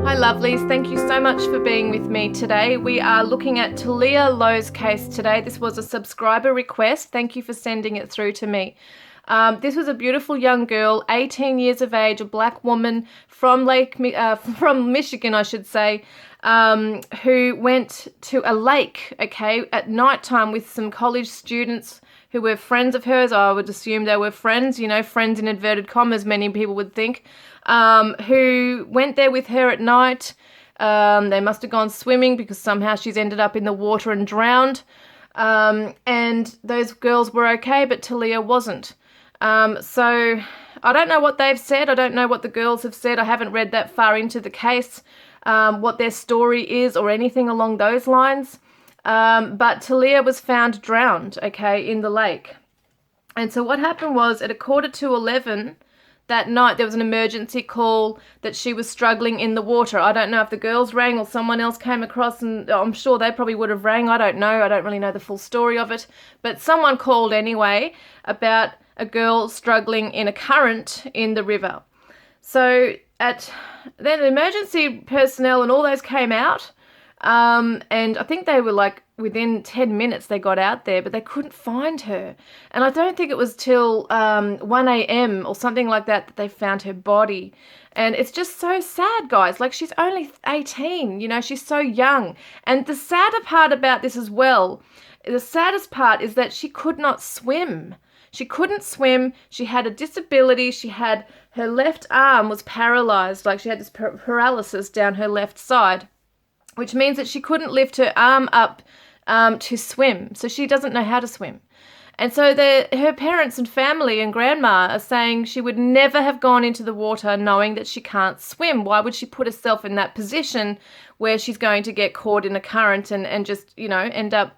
Hi lovelies, thank you so much for being with me today. We are looking at Taleah Lowe's case today. This was a subscriber request. Thank you for sending it through to me. This was a beautiful young girl, 18 years of age, a black woman from from Michigan, I should say, who went to a lake, okay, at nighttime with some college students who were friends of hers. I would assume they were friends, you know, friends in inverted commas, many people would think, who went there with her at night. They must have gone swimming because somehow she's ended up in the water and drowned. And those girls were okay, but Talia wasn't. So I don't know what they've said. I don't know what the girls have said. I haven't read that far into the case, what their story is or anything along those lines. But Talia was found drowned, okay, in the lake. And so what happened was at 11:45 that night, there was an emergency call that she was struggling in the water. I don't know if the girls rang or someone else came across, and I'm sure they probably would have rang. I don't know. I don't really know the full story of it. But someone called anyway about a girl struggling in a current in the river. So then emergency personnel and all those came out. And I think they were like within 10 minutes they got out there, but they couldn't find her. And I don't think it was till 1 a.m. or something like that they found her body. And it's just so sad, guys. Like, she's only 18, you know, she's so young. And the sadder part about this as well, the saddest part is that she could not swim. She couldn't swim. She had a disability. She had, her left arm was paralyzed, like she had this paralysis down her left side, which means that she couldn't lift her arm up to swim. So she doesn't know how to swim. And so her parents and family and grandma are saying she would never have gone into the water knowing that she can't swim. Why would she put herself in that position where she's going to get caught in a current and just, you know, end up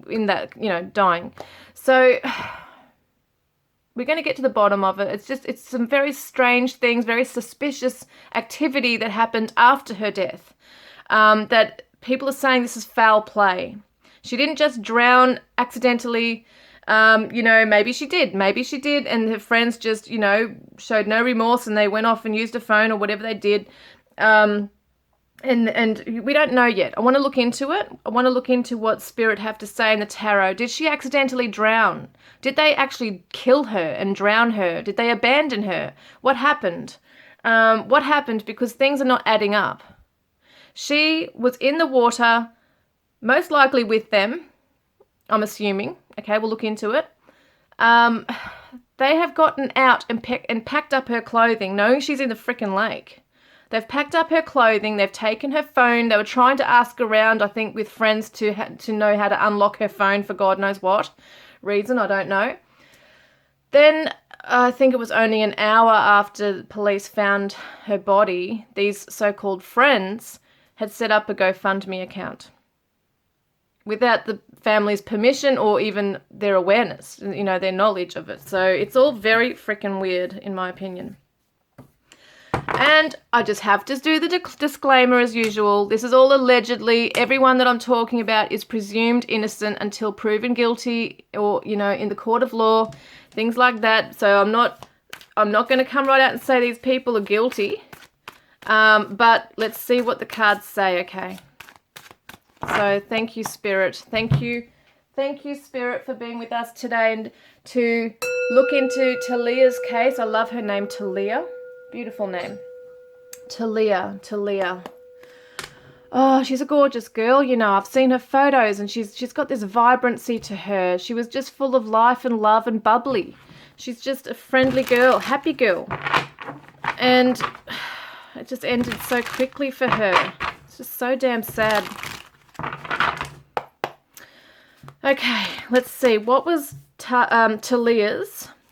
in that, you know, dying? So we're going to get to the bottom of it. It's some very strange things, very suspicious activity that happened after her death. That people are saying this is foul play. She didn't just drown accidentally. You know, maybe she did, and her friends just, you know, showed no remorse and they went off and used a phone or whatever they did. And we don't know yet. I want to look into it. I want to look into what Spirit have to say in the tarot. Did she accidentally drown? Did they actually kill her and drown her? Did they abandon her? What happened? What happened? Because things are not adding up. She was in the water, most likely with them, I'm assuming. Okay, we'll look into it. They have gotten out and packed up her clothing, knowing she's in the frickin' lake. They've packed up her clothing. They've taken her phone. They were trying to ask around, I think, with friends to know how to unlock her phone for God knows what reason. I don't know. Then I think it was only an hour after the police found her body, these so-called friends had set up a GoFundMe account without the family's permission or even their awareness, you know, their knowledge of it. So it's all very freaking weird, in my opinion. And I just have to do the disclaimer as usual. This is all allegedly. Everyone that I'm talking about is presumed innocent until proven guilty or, you know, in the court of law, things like that. So I'm not going to come right out and say these people are guilty. But let's see what the cards say, okay? So thank you, Spirit. Thank you, Spirit, for being with us today and to look into Taleah's case. I love her name, Talia. Beautiful name. Talia. Oh, she's a gorgeous girl, you know. I've seen her photos and she's got this vibrancy to her. She was just full of life and love and bubbly. She's just a friendly girl, happy girl. And it just ended so quickly for her. It's just so damn sad. Okay, let's see. What was Taleah's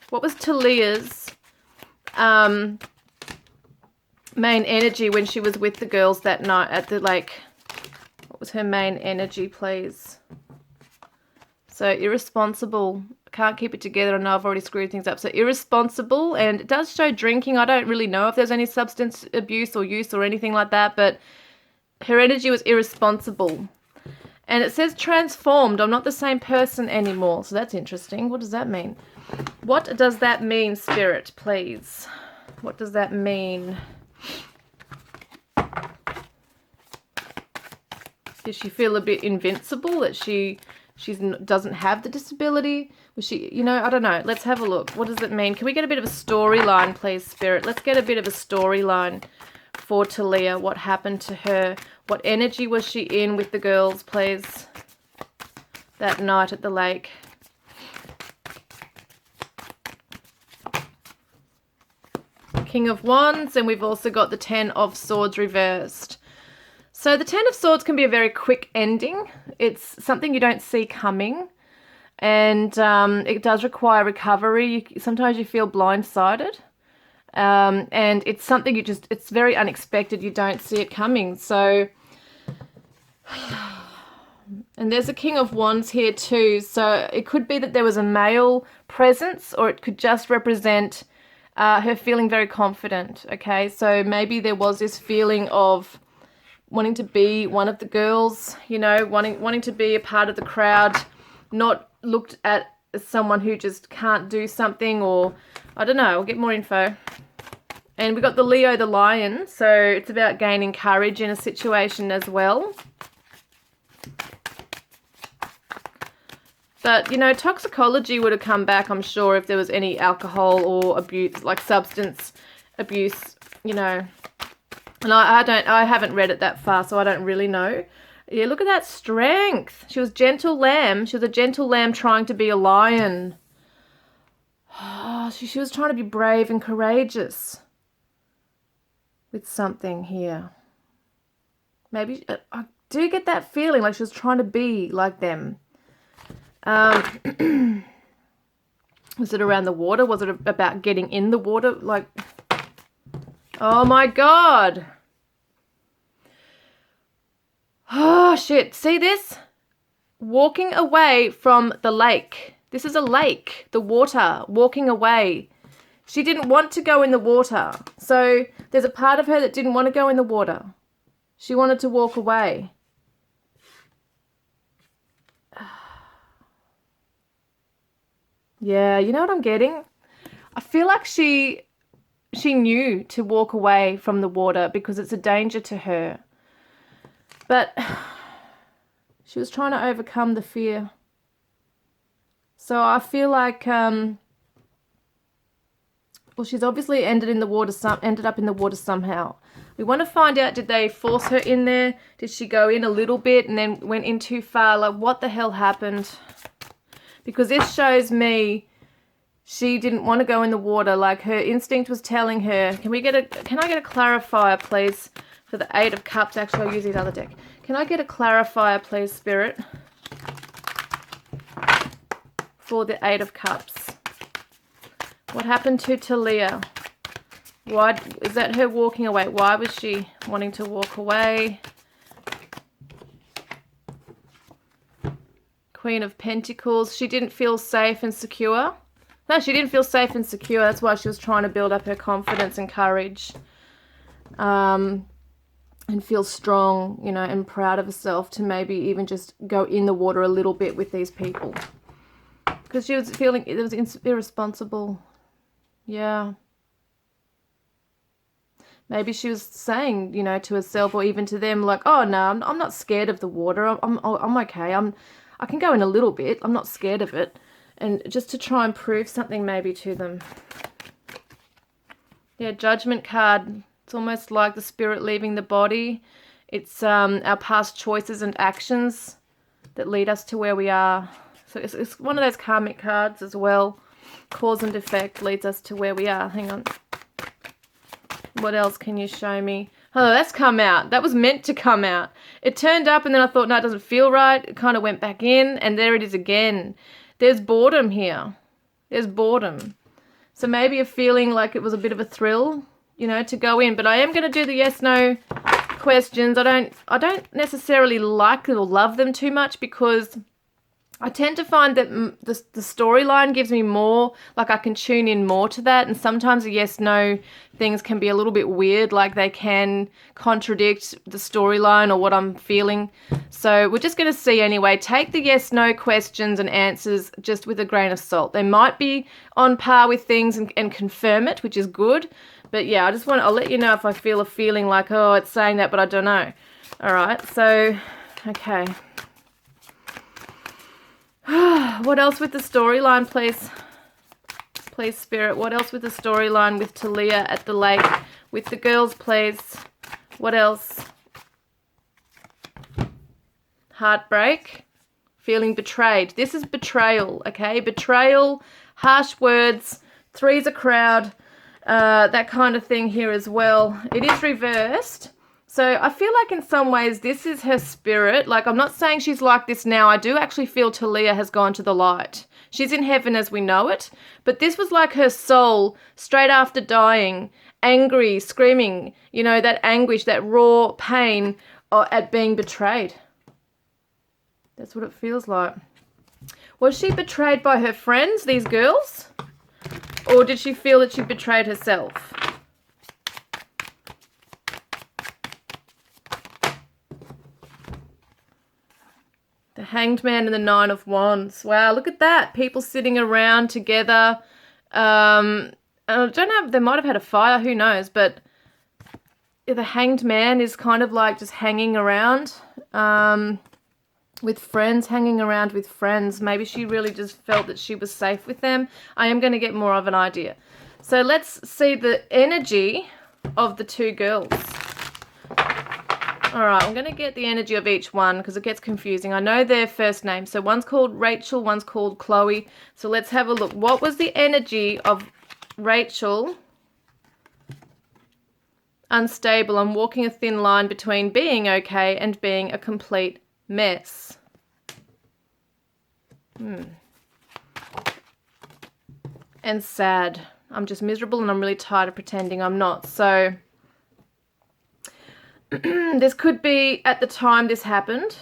main energy when she was with the girls that night at the lake? What was her main energy, please? So irresponsible. Can't keep it together. I know I've already screwed things up. So irresponsible, and it does show drinking. I don't really know if there's any substance abuse or use or anything like that, but her energy was irresponsible. And it says transformed. I'm not the same person anymore. So that's interesting. What does that mean? What does that mean, Spirit, please? What does that mean? Does she feel a bit invincible, that she doesn't have the disability? Was she, you know, I don't know. Let's have a look. What does it mean? Can we get a bit of a storyline, please, Spirit? Let's get a bit of a storyline for Talia. What happened to her? What energy was she in with the girls, please, that night at the lake? King of Wands, and we've also got the Ten of Swords reversed. So the Ten of Swords can be a very quick ending. It's something you don't see coming, and it does require recovery. Sometimes you feel blindsided, and it's something it's very unexpected. You don't see it coming. So, and there's a King of Wands here too. So it could be that there was a male presence, or it could just represent her feeling very confident. Okay, so maybe there was this feeling of wanting to be one of the girls, you know, wanting to be a part of the crowd, not looked at as someone who just can't do something, or I don't know. I'll get more info. And we got the Leo, the lion, so it's about gaining courage in a situation as well. But, you know, toxicology would have come back, I'm sure, if there was any alcohol or abuse, like substance abuse, you know. And I haven't read it that far, so I don't really know. Yeah, look at that strength. She was gentle lamb. She was a gentle lamb trying to be a lion. Oh, she was trying to be brave and courageous with something here. Maybe, I do get that feeling like she was trying to be like them. Was it around the water? Was it about getting in the water? Like, oh my God. Oh shit. See this? Walking away from the lake. This is a lake. The water. Walking away. She didn't want to go in the water. So there's a part of her that didn't want to go in the water. She wanted to walk away. Yeah, you know what I'm getting? I feel like she knew to walk away from the water because it's a danger to her. But she was trying to overcome the fear. So I feel like, well, she's obviously ended up in the water somehow. We want to find out, did they force her in there? Did she go in a little bit and then went in too far? Like, what the hell happened? Because this shows me she didn't want to go in the water. Like, her instinct was telling her. Can I get a clarifier, please, for the Eight of Cups? Actually, I'll use the other deck. Can I get a clarifier, please, Spirit, for the Eight of Cups? What happened to Talia? Why is that her walking away? Why was she wanting to walk away? Queen of Pentacles. She didn't feel safe and secure. No, she didn't feel safe and secure. That's why she was trying to build up her confidence and courage. And feel strong, you know, and proud of herself to maybe even just go in the water a little bit with these people. Because she was feeling it was irresponsible. Yeah. Maybe she was saying, you know, to herself or even to them, like, oh, no, I'm not scared of the water. I'm okay. I can go in a little bit. I'm not scared of it. And just to try and prove something maybe to them. Yeah, Judgment card. It's almost like the spirit leaving the body. It's our past choices and actions that lead us to where we are. So it's one of those karmic cards as well. Cause and effect leads us to where we are. Hang on. What else can you show me? Oh, that's come out. That was meant to come out. It turned up and then I thought, no, it doesn't feel right. It kind of went back in and there it is again. There's boredom here. There's boredom. So maybe a feeling like it was a bit of a thrill, you know, to go in. But I am going to do the yes/no questions. I don't necessarily like or love them too much because I tend to find that the storyline gives me more, like I can tune in more to that. And sometimes the yes/no things can be a little bit weird, like they can contradict the storyline or what I'm feeling. So we're just going to see anyway. Take the yes/no questions and answers just with a grain of salt. They might be on par with things and confirm it, which is good. But yeah, I'll let you know if I feel a feeling like, oh, it's saying that, but I don't know. All right, so Okay. What else with the storyline, please? Please, Spirit. What else with the storyline with Talia at the lake? With the girls, please. What else? Heartbreak. Feeling betrayed. This is betrayal, okay? Betrayal, harsh words, three's a crowd, that kind of thing here as well. It is reversed. So I feel like in some ways this is her spirit. Like, I'm not saying she's like this now. I do actually feel Talia has gone to the light. She's in heaven as we know it. But this was like her soul straight after dying, angry, screaming, you know, that anguish, that raw pain at being betrayed. That's what it feels like. Was she betrayed by her friends, these girls? Or did she feel that she betrayed herself? The Hanged Man and the Nine of Wands. Wow, look at that. People sitting around together. I don't know, they might have had a fire, who knows, but the Hanged Man is kind of like just hanging around with friends, hanging around with friends. Maybe she really just felt that she was safe with them. I am going to get more of an idea. So let's see the energy of the two girls. All right, I'm going to get the energy of each one because it gets confusing. I know their first names. So one's called Rachel, one's called Chloe. So let's have a look. What was the energy of Rachel? Unstable. I'm walking a thin line between being okay and being a complete mess. And sad. I'm just miserable and I'm really tired of pretending I'm not. So this could be at the time this happened,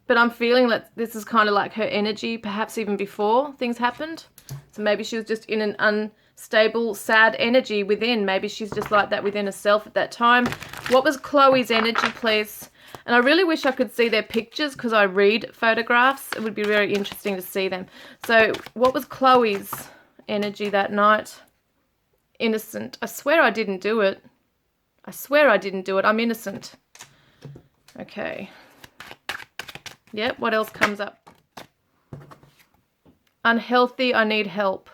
but I'm feeling that this is kind of like her energy, perhaps even before things happened. So maybe she was just in an unstable, sad energy within. Maybe she's just like that within herself at that time. What was Chloe's energy, please? And I really wish I could see their pictures because I read photographs. It would be very interesting to see them. So what was Chloe's energy that night? Innocent. I swear I didn't do it. I swear I didn't do it. I'm innocent. Okay. Yep, what else comes up? Unhealthy, I need help.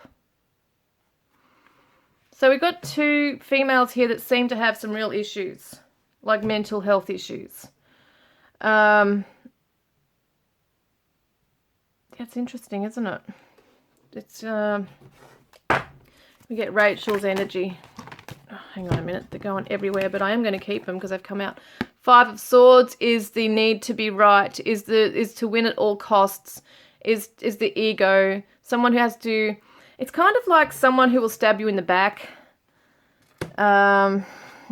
So we've got two females here that seem to have some real issues, like mental health issues. It's interesting, isn't it? It's, we get Rachel's energy. Oh, hang on a minute, they're going everywhere, but I am going to keep them because they've come out. Five of Swords is the need to be right, is to win at all costs, is the ego. Someone who has to, it's kind of like someone who will stab you in the back. And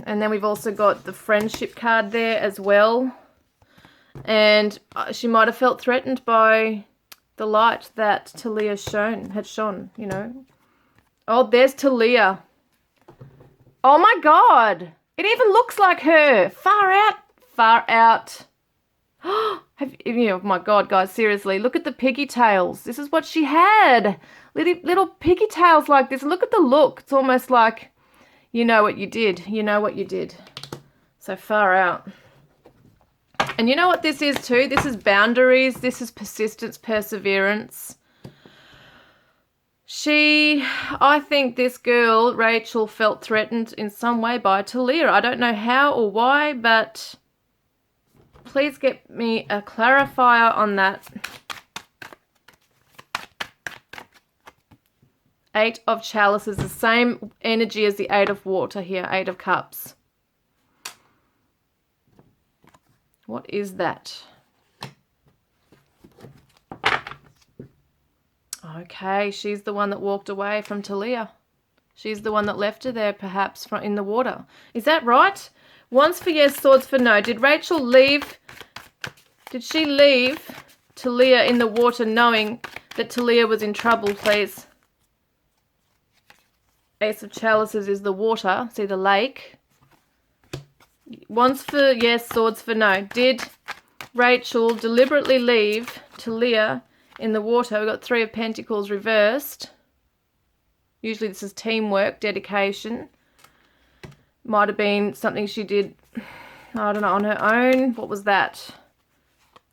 then we've also got the friendship card there as well. And she might have felt threatened by the light that Talia had shone, you know. Oh, there's Talia. Oh my God. It even looks like her. Far out. Far out. Oh my God, guys, seriously. Look at the piggy tails. This is what she had. Little piggy tails like this. Look at the look. It's almost like, you know what you did. You know what you did. So far out. And you know what this is too? This is boundaries. This is persistence, perseverance. I think this girl, Rachel, felt threatened in some way by Talia. I don't know how or why, but please get me a clarifier on that. Eight of Chalices, the same energy as the Eight of Water here, Eight of Cups. What is that? Okay, she's the one that walked away from Talia. She's the one that left her there, perhaps, in the water. Is that right? Wands for yes, swords for no. Did Rachel leave? Did she leave Talia in the water knowing that Talia was in trouble, please? Ace of Chalices is the water. See the lake. Wands for yes, swords for no. Did Rachel deliberately leave Talia in the water? We've got Three of Pentacles reversed. Usually this is teamwork, dedication. Might have been something she did I don't know, on her own. What was that?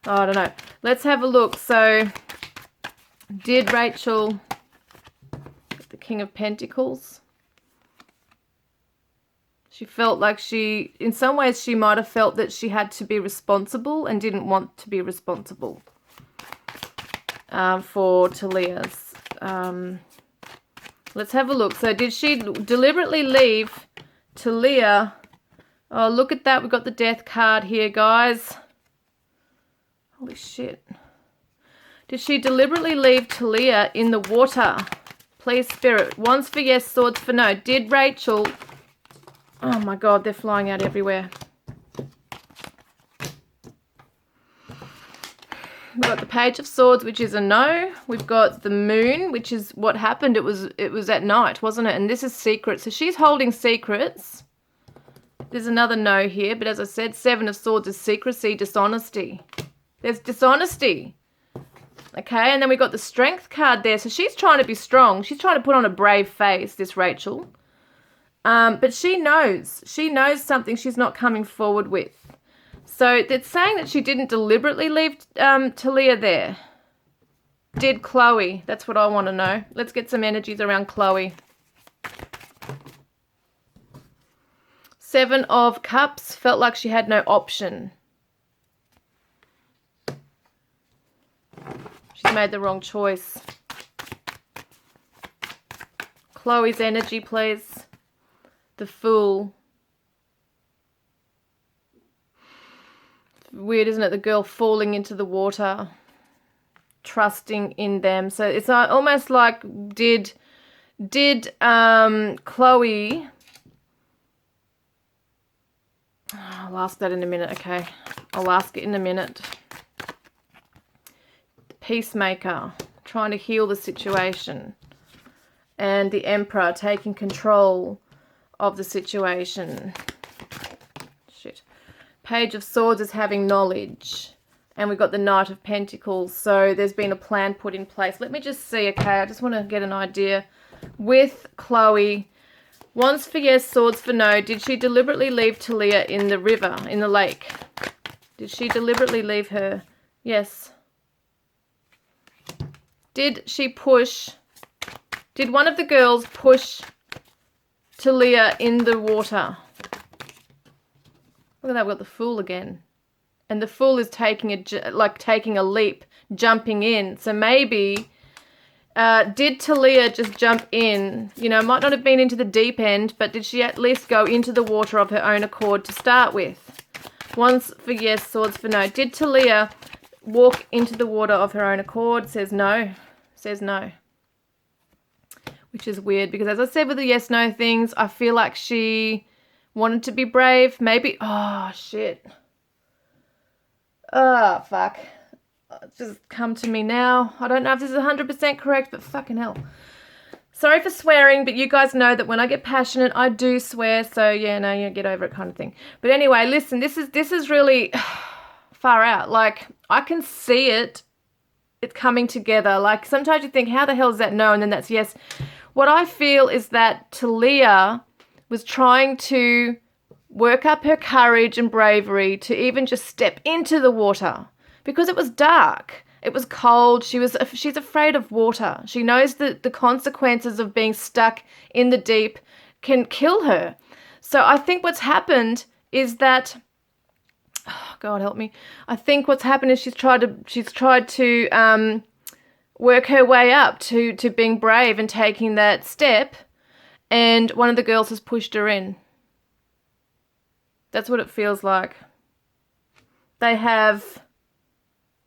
Oh, I don't know. Let's have a look. So, did Rachel, the King of Pentacles? She felt like in some ways, she might have felt that she had to be responsible and didn't want to be responsible for Talia's. Let's have a look. So did she deliberately leave Talia? Oh, look at that. We've got the death card here, guys. Holy shit. Did she deliberately leave Talia in the water? Please, Spirit. Wands for yes, swords for no. Did Rachel... Oh my God, they're flying out everywhere. We've got the Page of Swords, which is a no. We've got the Moon, which is what happened. It was at night, wasn't it? And this is secrets. So she's holding secrets. There's another no here. But as I said, Seven of Swords is secrecy, dishonesty. There's dishonesty. Okay, and then we've got the Strength card there. So she's trying to be strong. She's trying to put on a brave face, this Rachel. But she knows. She knows something she's not coming forward with. So it's saying that she didn't deliberately leave Talia there. Did Chloe? That's what I want to know. Let's get some energies around Chloe. Seven of Cups. Felt like she had no option. She's made the wrong choice. Chloe's energy, please. The Fool. Weird, isn't it? The girl falling into the water, trusting in them. So it's almost like did Chloe... I'll ask that in a minute, okay. I'll ask it in a minute. Peacemaker, trying to heal the situation. And the Emperor taking control of the situation. Shit. Page of Swords is having knowledge. And we've got the Knight of Pentacles. So there's been a plan put in place. Let me just see, okay? I just want to get an idea. With Chloe, Wands for yes, Swords for no. Did she deliberately leave Talia in the river, in the lake? Did she deliberately leave her? Yes. Did she push... Did one of the girls push Talia in the water? Look at that, we've got the Fool again. And the Fool is taking a leap, jumping in. So maybe, did Talia just jump in? You know, might not have been into the deep end, but did she at least go into the water of her own accord to start with? Wands for yes, Swords for no. Did Talia walk into the water of her own accord? Says no. Says no. Which is weird because, as I said with the yes-no things, I feel like she wanted to be brave. Maybe... Oh, shit. Oh, fuck. It's just come to me now. I don't know if this is 100% correct, but fucking hell. Sorry for swearing, but you guys know that when I get passionate, I do swear. So, yeah, no, you get over it kind of thing. But anyway, listen, this is really far out. Like, I can see it. It's coming together. Like, sometimes you think, how the hell is that no? And then that's yes. What I feel is that Talia was trying to work up her courage and bravery to even just step into the water because it was dark. It was cold. She's afraid of water. She knows that the consequences of being stuck in the deep can kill her. So I think what's happened is that... Oh, God help me. I think what's happened is she's tried to work her way up to being brave and taking that step, and one of the girls has pushed her in. That's what it feels like. They have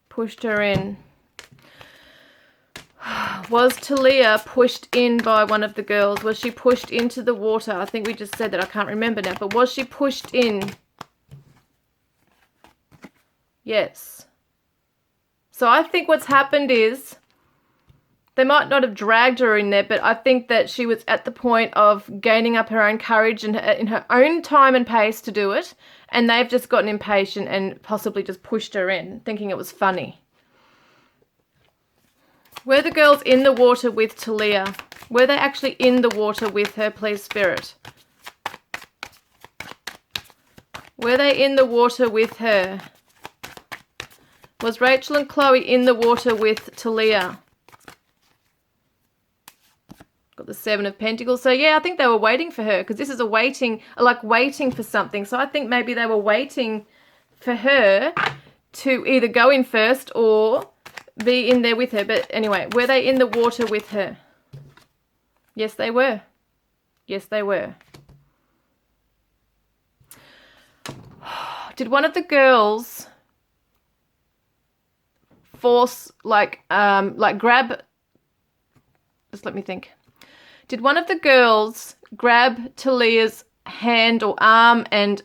pushed her in. Was Talia pushed in by one of the girls? Was she pushed into the water? I think we just said that. I can't remember now. But was she pushed in? Yes. So I think what's happened is they might not have dragged her in there, but I think that she was at the point of gaining up her own courage and in her own time and pace to do it, and they've just gotten impatient and possibly just pushed her in, thinking it was funny. Were the girls in the water with Talia? Were they actually in the water with her, please, Spirit? Were they in the water with her? Was Rachel and Chloe in the water with Talia? Got the 7 of Pentacles. So, yeah, I think they were waiting for her because this is a waiting, like waiting for something. So I think maybe they were waiting for her to either go in first or be in there with her. But anyway, were they in the water with her? Yes, they were. Yes, they were. Did one of the girls force, like grab, just let me think. Did one of the girls grab Talia's hand or arm and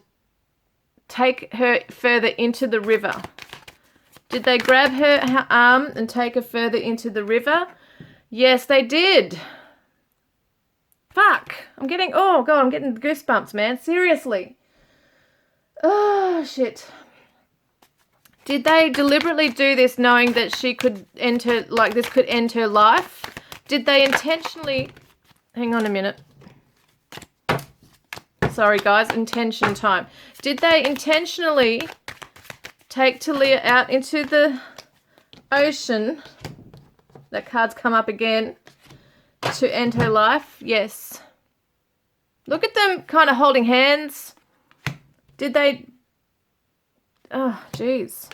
take her further into the river? Did they grab her arm and take her further into the river? Yes, they did. Fuck. I'm getting goosebumps, man. Seriously. Oh, shit. Did they deliberately do this knowing that she could enter, like this could end her life? Did they intentionally... Hang on a minute. Sorry, guys. Intention time. Did they intentionally take Talia out into the ocean? That card's come up again. To end her life? Yes. Look at them kind of holding hands. Did they... Oh, jeez.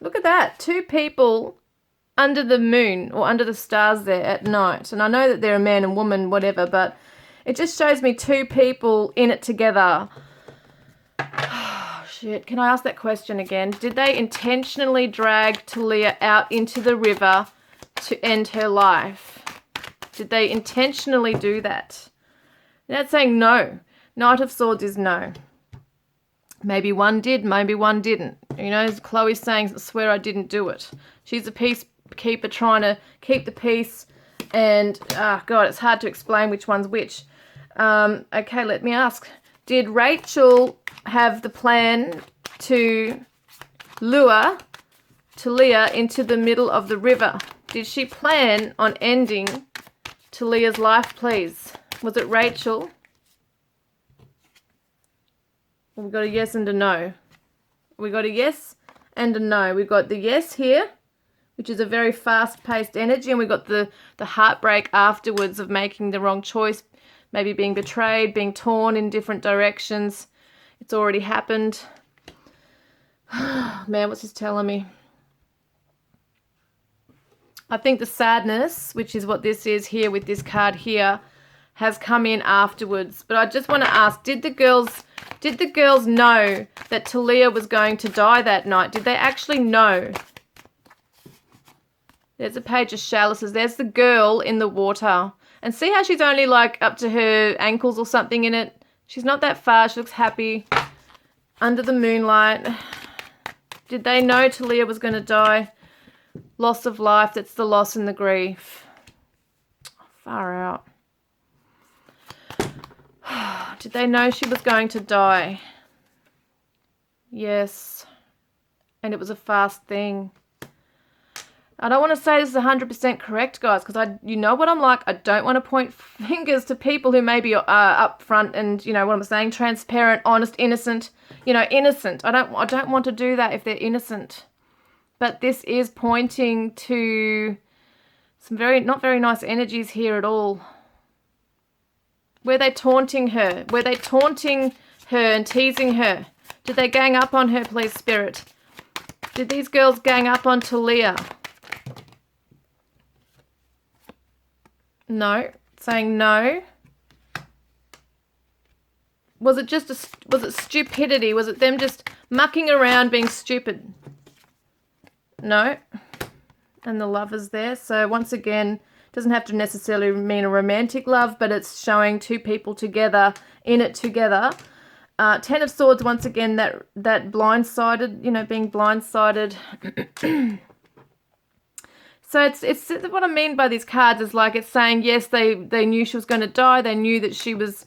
Look at that. 2 people under the moon or under the stars there at night. And I know that they're a man and woman, whatever, but it just shows me 2 people in it together. Oh, shit. Can I ask that question again? Did they intentionally drag Talia out into the river to end her life? Did they intentionally do that? That's saying no. Knight of Swords is no. Maybe one did, maybe one didn't. You know, Chloe's saying, I swear I didn't do it. She's a peacekeeper trying to keep the peace. And, God, it's hard to explain which one's which. Okay, let me ask. Did Rachel have the plan to lure Talia into the middle of the river? Did she plan on ending Talia's life, please? Was it Rachel? We've got a yes and a no. We got a yes and a no. We've got the yes here, which is a very fast-paced energy, and we've got the heartbreak afterwards of making the wrong choice, maybe being betrayed, being torn in different directions. It's already happened. Man, what's this telling me? I think the sadness, which is what this is here with this card here, has come in afterwards. But I just want to ask, did the girls know that Talia was going to die that night? Did they actually know? There's a page of chalices. There's the girl in the water. And see how she's only like up to her ankles or something in it? She's not that far. She looks happy. Under the moonlight. Did they know Talia was going to die? Loss of life. That's the loss and the grief. Far out. Did they know she was going to die? Yes. And it was a fast thing. I don't want to say this is 100% correct, guys, because you know what I'm like. I don't want to point fingers to people who maybe are up front and, you know what I'm saying, transparent, honest, innocent. You know, innocent. I don't want to do that if they're innocent. But this is pointing to some not very nice energies here at all. Were they taunting her? Were they taunting her and teasing her? Did they gang up on her, please, Spirit? Did these girls gang up on Talia? No. Saying no. Was it just was it stupidity? Was it them just mucking around being stupid? No. And the Lovers there. So once again, doesn't have to necessarily mean a romantic love, but it's showing 2 people together, in it together. 10 of Swords, once again, that blindsided, you know, being blindsided. So it's what I mean by these cards is like it's saying, yes, they knew she was going to die. They knew that she was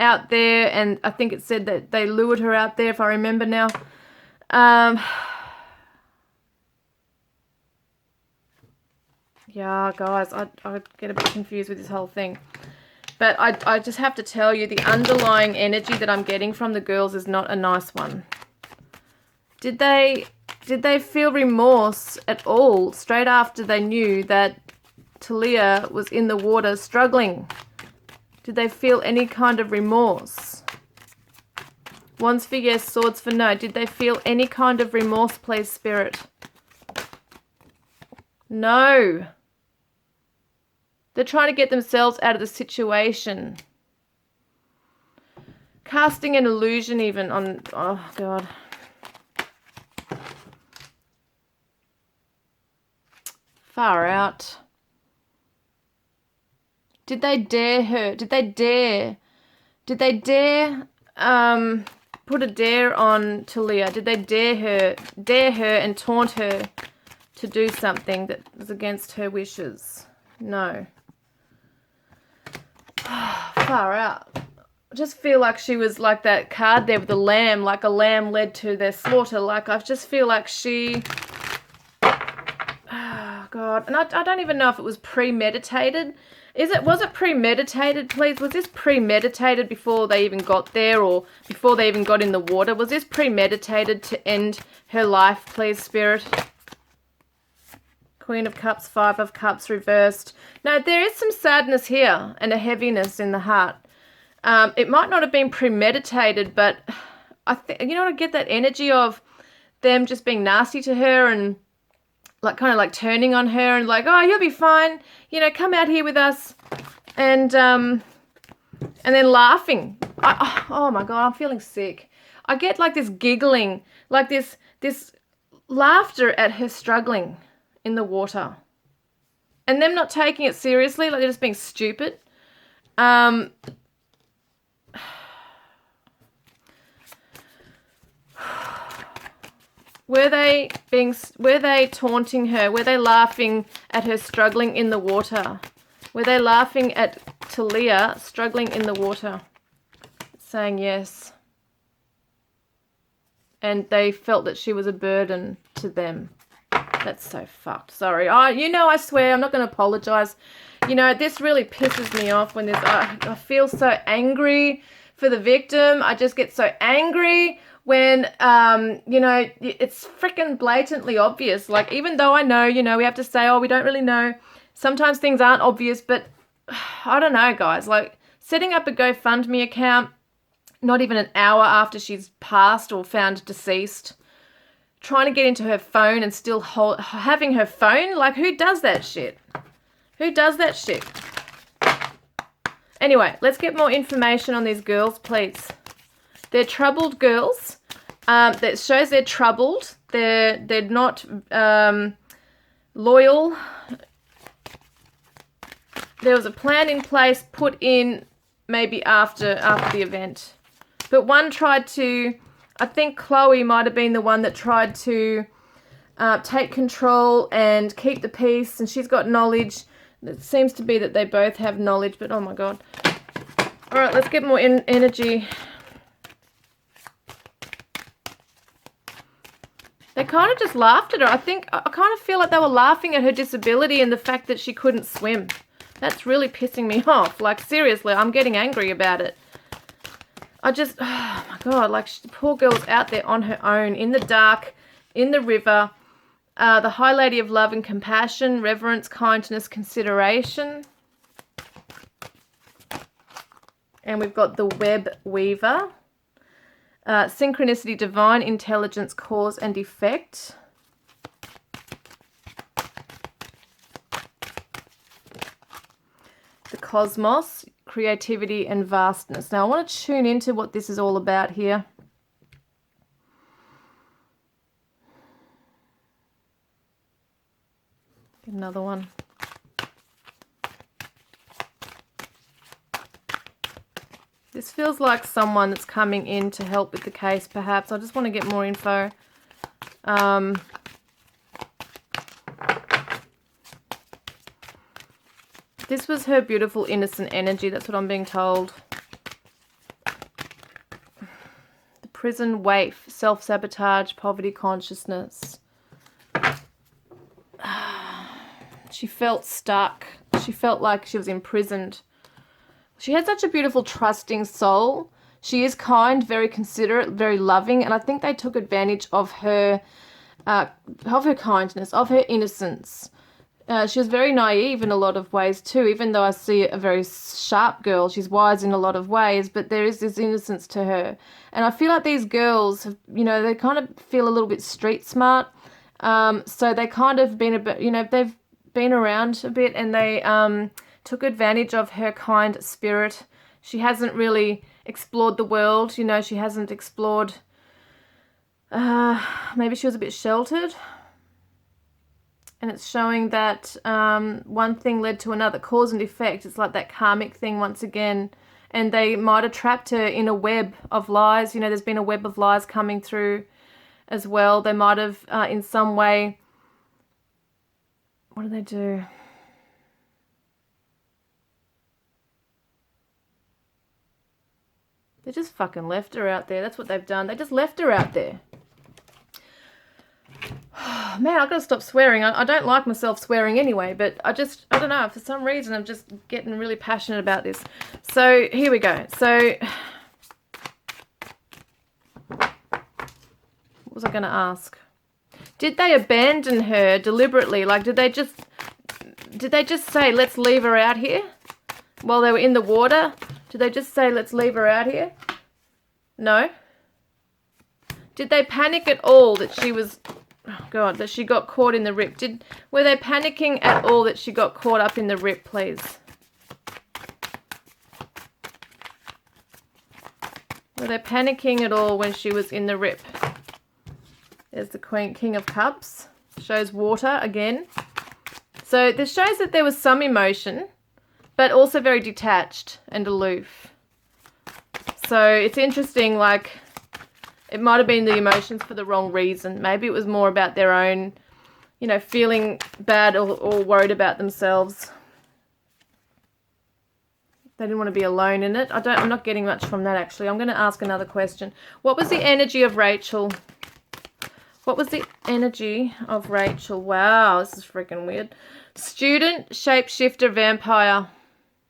out there, and I think it said that they lured her out there, if I remember now. Yeah, guys, I get a bit confused with this whole thing. But I just have to tell you, the underlying energy that I'm getting from the girls is not a nice one. Did they feel remorse at all straight after they knew that Talia was in the water struggling? Did they feel any kind of remorse? Wands for yes, swords for no. Did they feel any kind of remorse, please, Spirit? No. They're trying to get themselves out of the situation. Casting an illusion even on... Oh, God. Far out. Did they dare her? Did they dare put a dare on Talia? Did they dare her and taunt her to do something that was against her wishes? No. Far out. I just feel like she was like that card there with the lamb, like a lamb led to their slaughter. Like, I just feel like she... Oh, God. And I don't even know if it was premeditated. Was it premeditated, please? Was this premeditated before they even got there, or before they even got in the water? Was this premeditated to end her life, please, Spirit? Queen of Cups, Five of Cups reversed. Now, there is some sadness here and a heaviness in the heart. It might not have been premeditated, but you know what, I get that energy of them just being nasty to her and like kind of like turning on her and like, oh, you'll be fine, you know, come out here with us, and then laughing. Oh my God, I'm feeling sick. I get like this giggling, like this laughter at her struggling in the water, and them not taking it seriously, like they're just being stupid. Were they taunting her? Were they laughing at her struggling in the water? Were they laughing at Talia struggling in the water? Saying yes. And they felt that she was a burden to them. That's so fucked. Sorry. I swear, I'm not going to apologize. You know, this really pisses me off when there's... I feel so angry for the victim. I just get so angry when, you know, it's freaking blatantly obvious. Like, even though I know, you know, we have to say, oh, we don't really know. Sometimes things aren't obvious, but I don't know, guys. Like, setting up a GoFundMe account, not even an hour after she's passed or found deceased, trying to get into her phone and still having her phone. Like, who does that shit? Who does that shit? Anyway, let's get more information on these girls, please. They're troubled girls. That shows they're troubled. They're not loyal. There was a plan in place put in maybe after the event. But one tried to, I think Chloe might have been the one that tried to take control and keep the peace, and she's got knowledge. It seems to be that they both have knowledge, but oh my God. All right, let's get more energy. They kind of just laughed at her. I kind of feel like they were laughing at her disability and the fact that she couldn't swim. That's really pissing me off. Like, seriously, I'm getting angry about it. Oh my God, like, the poor girl's out there on her own, in the dark, in the river. The High Lady of Love and Compassion, Reverence, Kindness, Consideration. And we've got the Web Weaver. Synchronicity, Divine Intelligence, Cause and Effect. The Cosmos, Creativity and Vastness. Now, I want to tune into what this is all about here. Get another one. This feels like someone that's coming in to help with the case, perhaps. I just want to get more info. This was her beautiful, innocent energy. That's what I'm being told. The prison waif, self-sabotage, poverty consciousness. She felt stuck. She felt like she was imprisoned. She has such a beautiful, trusting soul. She is kind, very considerate, very loving, and I think they took advantage of her kindness, of her innocence. She was very naive in a lot of ways too, even though I see a very sharp girl. She's wise in a lot of ways, but there is this innocence to her. And I feel like these girls, have, they kind of feel a little bit street smart. So they kind of been a bit, they've been around a bit, and they took advantage of her kind spirit. She hasn't really explored the world, she hasn't explored, maybe she was a bit sheltered. And it's showing that one thing led to another, cause and effect. It's like that karmic thing once again. And they might have trapped her in a web of lies. There's been a web of lies coming through as well. They might have, in some way, what do they do? They just fucking left her out there. That's what they've done. They just left her out there. Man, I've got to stop swearing. I don't like myself swearing anyway, but I don't know. For some reason, I'm just getting really passionate about this. So, here we go. So, what was I going to ask? Did they abandon her deliberately? Like, did they just say, let's leave her out here? While they were in the water? Did they just say, let's leave her out here? No? Did they panic at all that she was... Oh God, that she got caught in the rip. Were they panicking at all that she got caught up in the rip, please? Were they panicking at all when she was in the rip? There's the King of Cups. Shows water again. So this shows that there was some emotion, but also very detached and aloof. So it's interesting, like... It might have been the emotions for the wrong reason. Maybe it was more about their own, feeling bad or worried about themselves. They didn't want to be alone in it. I'm not getting much from that, actually. I'm going to ask another question. What was the energy of Rachel? What was the energy of Rachel? Wow, this is freaking weird. Student, shapeshifter, vampire.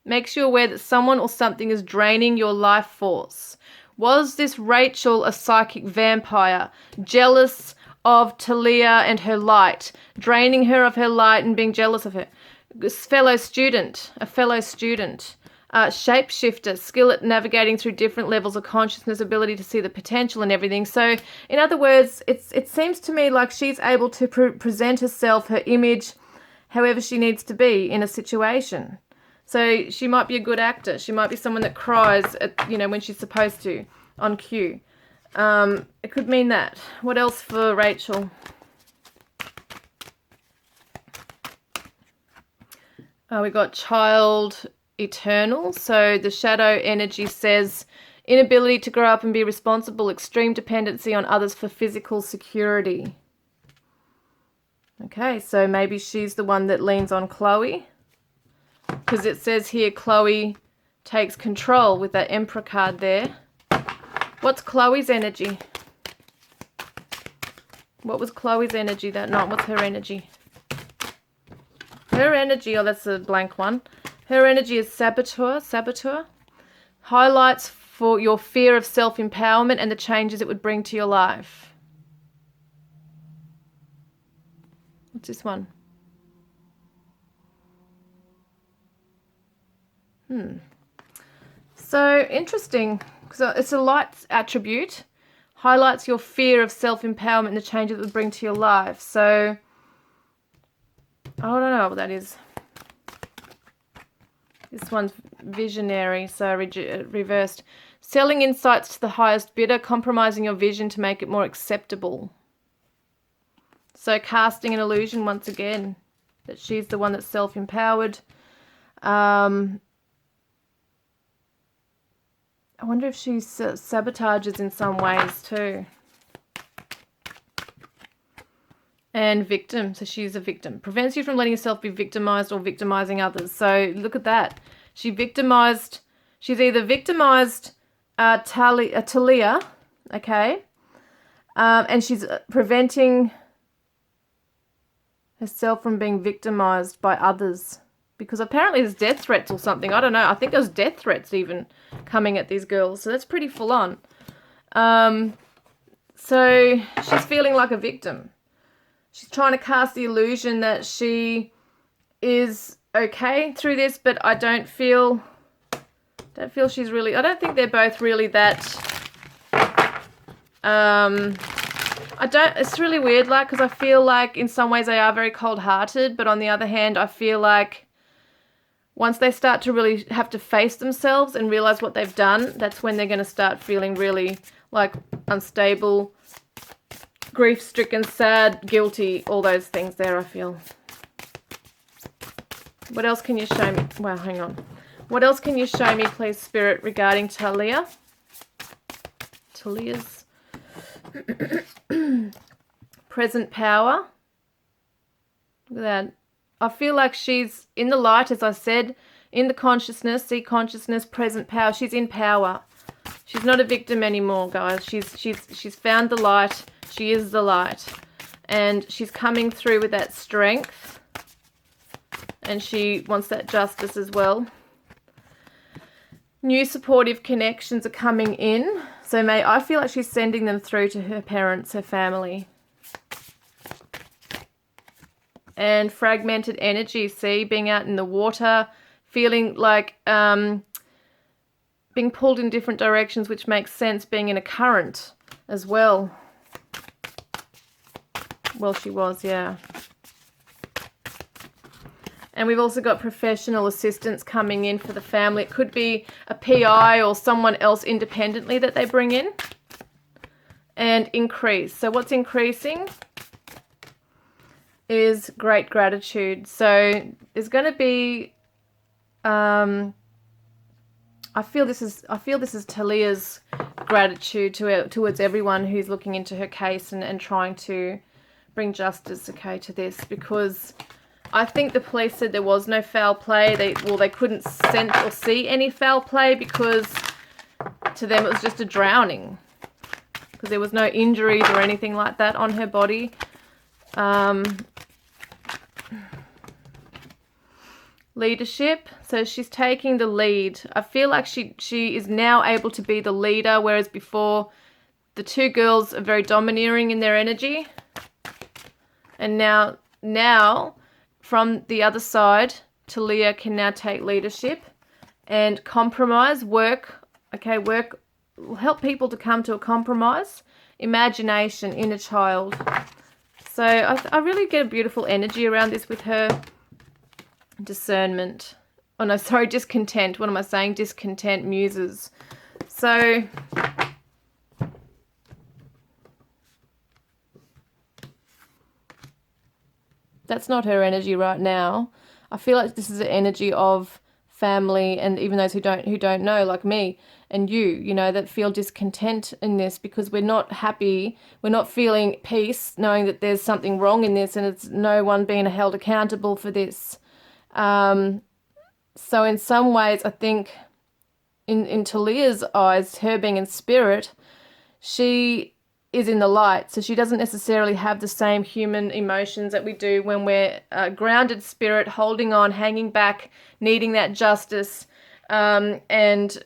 Makes you aware that someone or something is draining your life force. Was this Rachel a psychic vampire, jealous of Talia and her light, draining her of her light and being jealous of her? A fellow student, shapeshifter, skill at navigating through different levels of consciousness, ability to see the potential and everything. So, in other words, it seems to me like she's able to present herself, her image, however she needs to be in a situation. So she might be a good actor. She might be someone that cries at, when she's supposed to, on cue. It could mean that. What else for Rachel? We got child eternal. So the shadow energy says inability to grow up and be responsible, extreme dependency on others for physical security. Okay, so maybe she's the one that leans on Chloe. Because it says here Chloe takes control with that Emperor card there. What's Chloe's energy? What was Chloe's energy that night? What's her energy? Her energy, oh, that's a blank one. Her energy is saboteur. Highlights for your fear of self-empowerment and the changes it would bring to your life. What's this one? So interesting, because it's a light attribute, highlights your fear of self-empowerment and the changes it would bring to your life. So I don't know what that is. This one's visionary, so reversed. Selling insights to the highest bidder, compromising your vision to make it more acceptable. So casting an illusion once again, that she's the one that's self-empowered. I wonder if she sabotages in some ways too. And victim, so she's a victim. Prevents you from letting yourself be victimized or victimizing others. So look at that. She's either victimized Talia, okay, and she's preventing herself from being victimized by others. Because apparently there's death threats or something. I don't know. I think there's death threats even coming at these girls. So that's pretty full on. So she's feeling like a victim. She's trying to cast the illusion that she is okay through this, but I don't feel she's really, I don't think they're both really that, it's really weird, like, because I feel like in some ways they are very cold-hearted, but on the other hand, I feel like once they start to really have to face themselves and realize what they've done, that's when they're going to start feeling really, like, unstable, grief-stricken, sad, guilty, all those things there, I feel. What else can you show me? Wow, hang on. What else can you show me, please, Spirit, regarding Talia? Talia's present power. Look at that. I feel like she's in the light, as I said, in the consciousness, see consciousness, present power. She's in power. She's not a victim anymore, guys. She's found the light. She is the light. And she's coming through with that strength. And she wants that justice as well. New supportive connections are coming in. So I feel like she's sending them through to her parents, her family. And fragmented energy, see, being out in the water, feeling like being pulled in different directions, which makes sense, being in a current as well. Well, she was, yeah. And we've also got professional assistance coming in for the family. It could be a PI or someone else independently that they bring in. And increase. So what's increasing is great gratitude. So there's going to be, I feel this is Talia's gratitude towards everyone who's looking into her case and trying to bring justice, okay, to this, because I think the police said there was no foul play. They couldn't sense or see any foul play because to them it was just a drowning, because there was no injuries or anything like that on her body. Leadership. So she's taking the lead. I feel like she is now able to be the leader, whereas before the two girls are very domineering in their energy. And now from the other side, Talia can now take leadership and compromise, work, help people to come to a compromise, imagination, inner child. So I really get a beautiful energy around this with her. Discernment. Oh no, sorry, discontent. What am I saying? Discontent, muses. So that's not her energy right now. I feel like this is an energy of family, and even those who don't know, like me and you know, that feel discontent in this because we're not happy, we're not feeling peace, knowing that there's something wrong in this and it's no one being held accountable for this. So in some ways, I think in Talia's eyes, her being in spirit, she is in the light. So she doesn't necessarily have the same human emotions that we do when we're grounded spirit, holding on, hanging back, needing that justice, and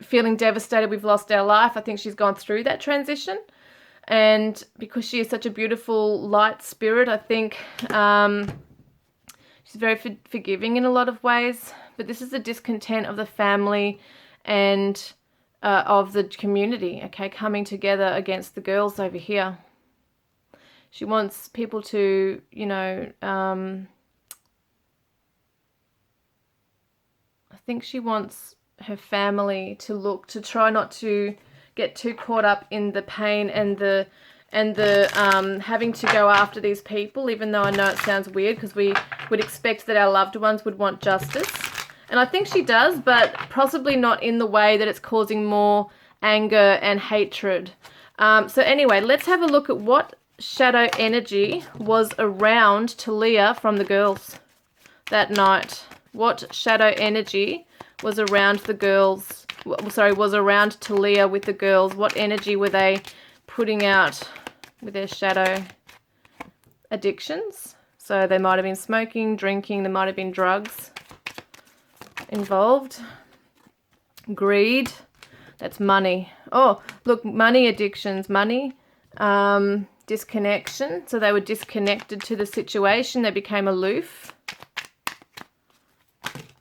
feeling devastated we've lost our life. I think she's gone through that transition. And because she is such a beautiful light spirit, I think she's very forgiving in a lot of ways. But this is the discontent of the family and of the community, okay, coming together against the girls over here. She wants people to, you know, I think she wants her family to try not to get too caught up in the pain and the having to go after these people, even though I know it sounds weird because we would expect that our loved ones would want justice. And I think she does, but possibly not in the way that it's causing more anger and hatred. So anyway, let's have a look at what shadow energy was around Talia from the girls that night. What shadow energy was around the girls, was around Talia with the girls? What energy were they putting out with their shadow? Addictions. So they might have been smoking, drinking, there might have been drugs. involved. Greed. That's money. Oh, look, money addictions, money. Disconnection. So they were disconnected to the situation. They became aloof.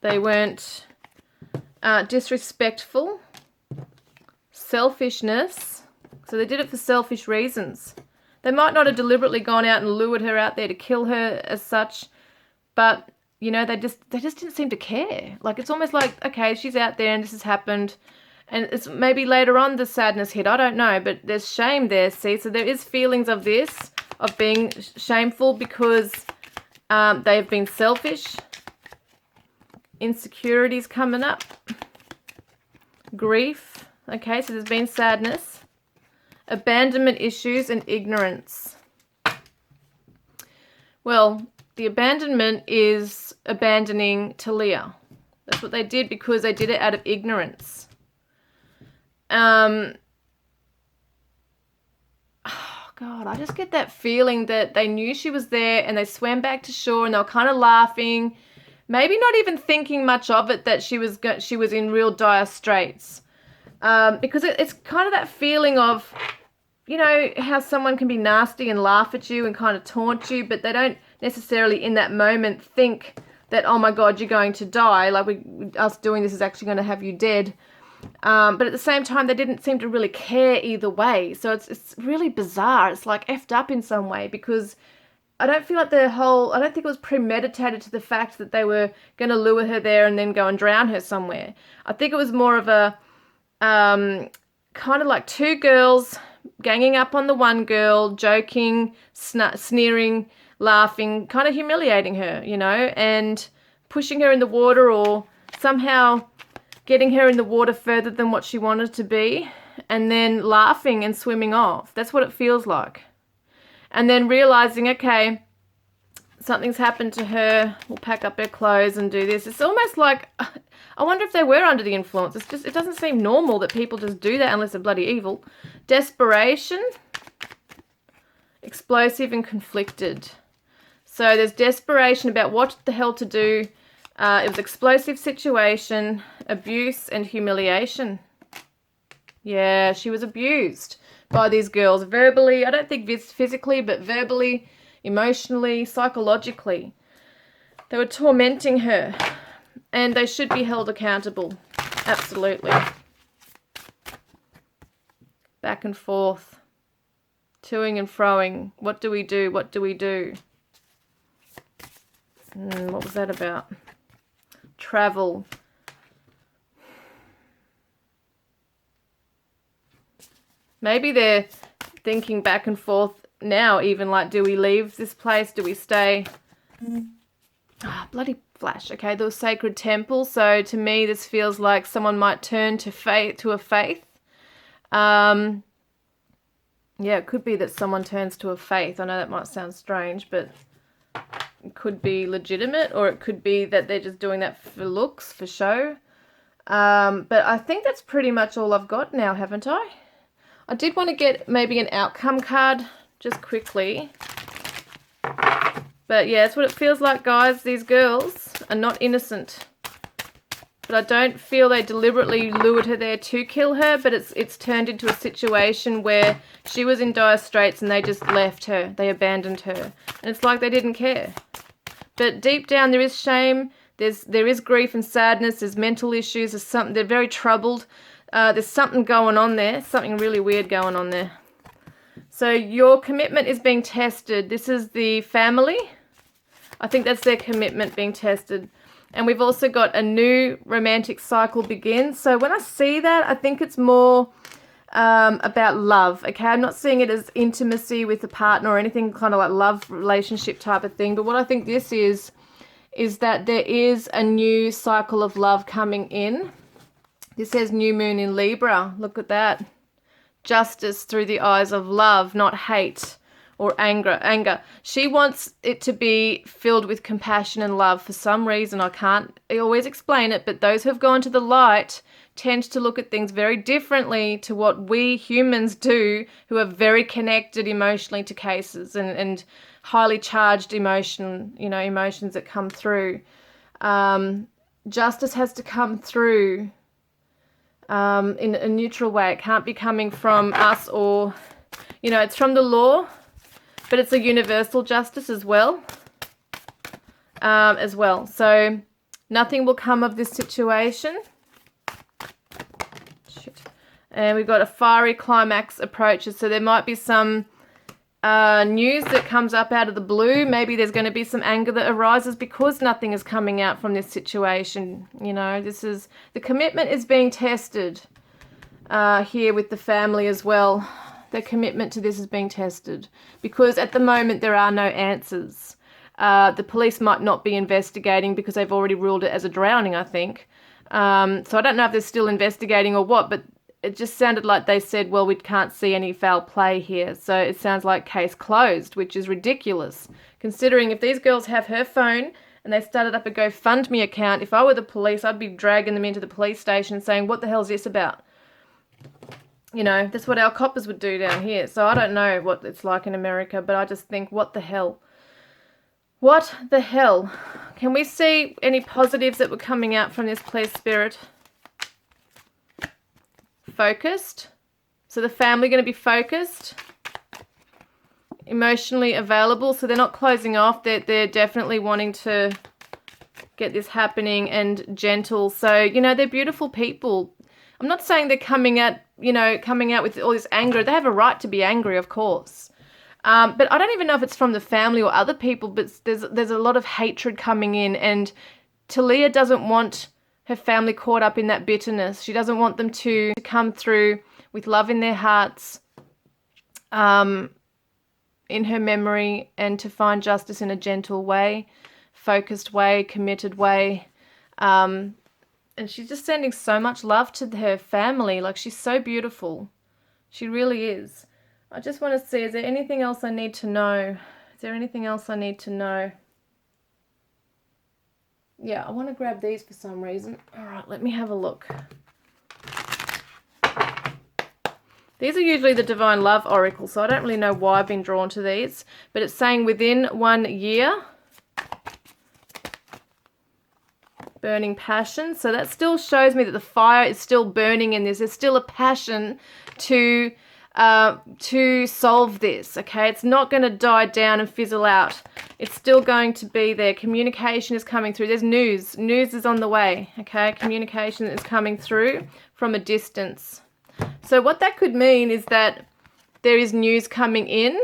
They weren't disrespectful. Selfishness. So they did it for selfish reasons. They might not have deliberately gone out and lured her out there to kill her as such, but, you know, they just didn't seem to care. Like, it's almost like, okay, she's out there and this has happened, and it's maybe later on the sadness hit. I don't know, but there's shame there, see? So there is feelings of this, of being shameful because they've been selfish. Insecurities coming up. Grief. Okay, so there's been sadness. Abandonment issues and ignorance. Well, the abandonment is abandoning Talia. That's what they did because they did it out of ignorance. Oh God, I just get that feeling that they knew she was there and they swam back to shore and they were kind of laughing, maybe not even thinking much of it, that she was in real dire straits. Because it's kind of that feeling of, you know, how someone can be nasty and laugh at you and kind of taunt you, but they don't necessarily in that moment think that, oh my God, you're going to die. Like us doing this is actually going to have you dead. But at the same time, they didn't seem to really care either way. So it's really bizarre. It's like effed up in some way because I don't feel like I don't think it was premeditated to the fact that they were going to lure her there and then go and drown her somewhere. I think it was more of a kind of like two girls ganging up on the one girl, joking, sneering, laughing, kind of humiliating her, you know, and pushing her in the water or somehow getting her in the water further than what she wanted to be, and then laughing and swimming off. That's what it feels like. And then realizing, okay, something's happened to her, we'll pack up her clothes and do this. It's almost like, I wonder if they were under the influence. It doesn't seem normal that people just do that unless they're bloody evil. Desperation, explosive and conflicted. So there's desperation about what the hell to do. It was explosive situation, abuse and humiliation. Yeah, she was abused by these girls verbally. I don't think physically, but verbally, emotionally, psychologically. They were tormenting her, and they should be held accountable. Absolutely. Back and forth, toing and froing. What do we do? What do we do? What was that about? Travel. Maybe they're thinking back and forth now, even like, do we leave this place? Do we stay? Bloody flash. Okay, there was sacred temple. So to me, this feels like someone might turn to a faith. Yeah, it could be that someone turns to a faith. I know that might sound strange, but it could be legitimate, or it could be that they're just doing that for looks, for show. But I think that's pretty much all I've got now, haven't I? I did want to get maybe an outcome card just quickly. But yeah, that's what it feels like, guys. These girls are not innocent. But I don't feel they deliberately lured her there to kill her, but it's turned into a situation where she was in dire straits and they just left her. They abandoned her. And it's like they didn't care. But deep down there is shame. There is grief and sadness. There's mental issues. There's something. They're very troubled. There's something going on there. Something really weird going on there. So your commitment is being tested. This is the family. I think that's their commitment being tested. And we've also got a new romantic cycle begins. So when I see that, I think it's more about love. Okay, I'm not seeing it as intimacy with a partner or anything kind of like love relationship type of thing. But what I think this is that there is a new cycle of love coming in. This says new moon in Libra. Look at that. Justice through the eyes of love, not hate or anger. She wants it to be filled with compassion and love for some reason. I always explain it, but those who have gone to the light tend to look at things very differently to what we humans do, who are very connected emotionally to cases and highly charged emotions that come through. justice has to come through in a neutral way. It can't be coming from us or, you know, it's from the law, but it's a universal justice as well. So nothing will come of this situation. Shit. And we've got a fiery climax approaches. So there might be some news that comes up out of the blue. Maybe there's going to be some anger that arises because nothing is coming out from this situation. You know, the commitment is being tested here with the family as well. The commitment to this is being tested because at the moment there are no answers. The police might not be investigating because they've already ruled it as a drowning, I think. So I don't know if they're still investigating or what, but it just sounded like they said, well, we can't see any foul play here. So it sounds like case closed, which is ridiculous. Considering if these girls have her phone and they started up a GoFundMe account, if I were the police, I'd be dragging them into the police station saying, what the hell is this about? You know, that's what our coppers would do down here. So I don't know what it's like in America, but I just think, what the hell? What the hell? Can we see any positives that were coming out from this, please, Spirit? Focused. So the family going to be focused, emotionally available. So they're not closing off. They're definitely wanting to get this happening and gentle. So, you know, they're beautiful people. I'm not saying they're coming out with all this anger. They have a right to be angry, of course. But I don't even know if it's from the family or other people, but there's a lot of hatred coming in, and Talia doesn't want her family caught up in that bitterness. She doesn't want them to come through with love in their hearts, in her memory, and to find justice in a gentle way, focused way, committed way. And she's just sending so much love to her family. Like, she's so beautiful. She really is. I just want to see, is there anything else I need to know? Is there anything else I need to know? Yeah, I want to grab these for some reason. All right, let me have a look. These are usually the Divine Love Oracle, so I don't really know why I've been drawn to these. But it's saying within 1 year, burning passion. So that still shows me that the fire is still burning in this. There's still a passion to solve this, okay? It's not going to die down and fizzle out. It's still going to be there. Communication is coming through. There's news. News is on the way, okay? Communication is coming through from a distance. So what that could mean is that there is news coming in.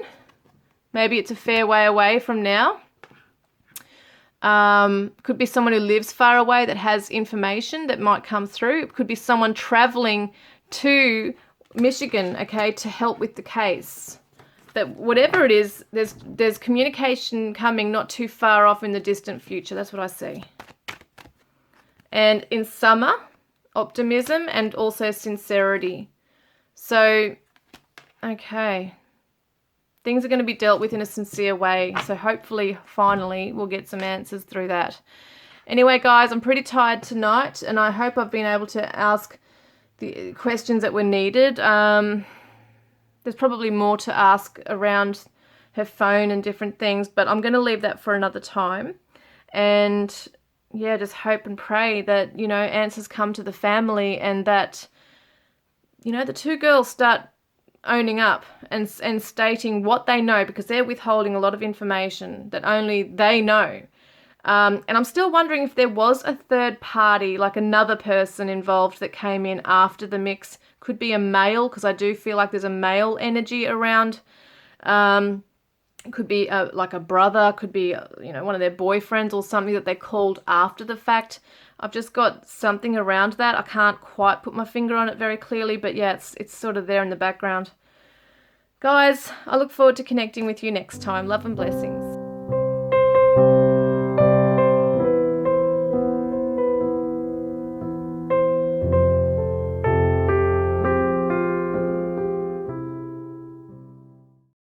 Maybe it's a fair way away from now. Could be someone who lives far away that has information that might come through. It could be someone traveling to Michigan, okay, to help with the case. But whatever it is, there's communication coming not too far off in the distant future. That's what I see. And in summer, optimism and also sincerity. So, okay. Things are going to be dealt with in a sincere way. So hopefully, finally, we'll get some answers through that. Anyway, guys, I'm pretty tired tonight, and I hope I've been able to ask the questions that were needed. There's probably more to ask around her phone and different things, but I'm going to leave that for another time. And yeah, just hope and pray that, you know, answers come to the family and that, you know, the two girls start owning up and stating what they know, because they're withholding a lot of information that only they know. And I'm still wondering if there was a third party, like another person involved that came in after the mix. Could be a male, because I do feel like there's a male energy around. Could be like a brother, could be, you know, one of their boyfriends or something that they called after the fact. I've just got something around that. I can't quite put my finger on it very clearly, but yeah, it's sort of there in the background. Guys, I look forward to connecting with you next time. Love and blessings.